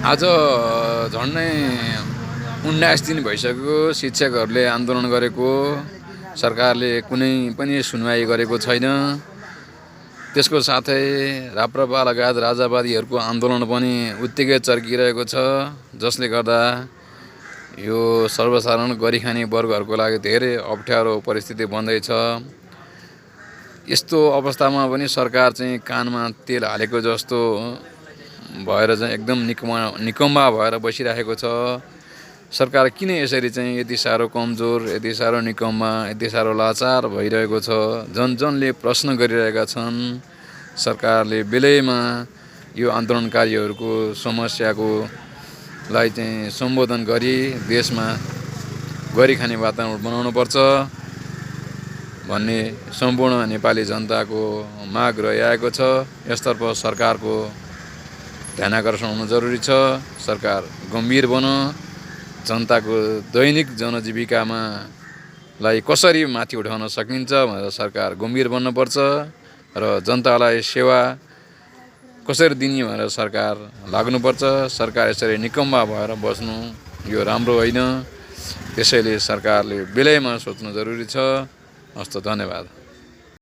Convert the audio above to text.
आज झन्डै 19 दिन भइसक्यो शिक्षकहरूले आन्दोलन गरेको। सरकारले कुनै पनि सुनवाई गरेको छैन। त्यसको साथै राप्रपा लगायत राजावादीहरूको आन्दोलन पनि उत्तिकै चर्किरहेको छ, जसले गर्दा यो सर्वसाधारण गरिखाने वर्गहरूको लागि धेरै अप्ठ्यारो परिस्थिति बन्दैछ। यस्तो अवस्थामा पनि सरकार चाहिँ कानमा तेल हालेको जस्तो भएर चाहिँ एकदम निकम्मा भएर बसिरहेको छ। सरकार किन यसरी चाहिँ यति साह्रो कमजोर, यति साह्रो निकम्मा, यति साह्रो लाचार भइरहेको छ, जनले प्रश्न गरिरहेका छन्। सरकारले बेलैमा यो आन्दोलनकारीहरूको समस्याको लाई चाहिँ सम्बोधन गरी देशमा गरिखाने वातावरण बनाउनुपर्छ भन्ने सम्पूर्ण नेपाली जनताको माग रहिआएको छ। यसतर्फ सरकारको ध्यानाकर्षण हुनु जरुरी छ। सरकार गम्भीर बन जनताको दैनिक जनजीविकामा लाई कसरी माथि उठाउन सकिन्छ भनेर सरकार गम्भीर बन्नुपर्छ र जनतालाई सेवा कसरी दिने भनेर सरकार लाग्नुपर्छ। सरकार यसरी निकम्मा भएर बस्नु यो राम्रो होइन। त्यसैले सरकारले बेलैमा सोच्नु जरुरी छ। हस्त, धन्यवाद।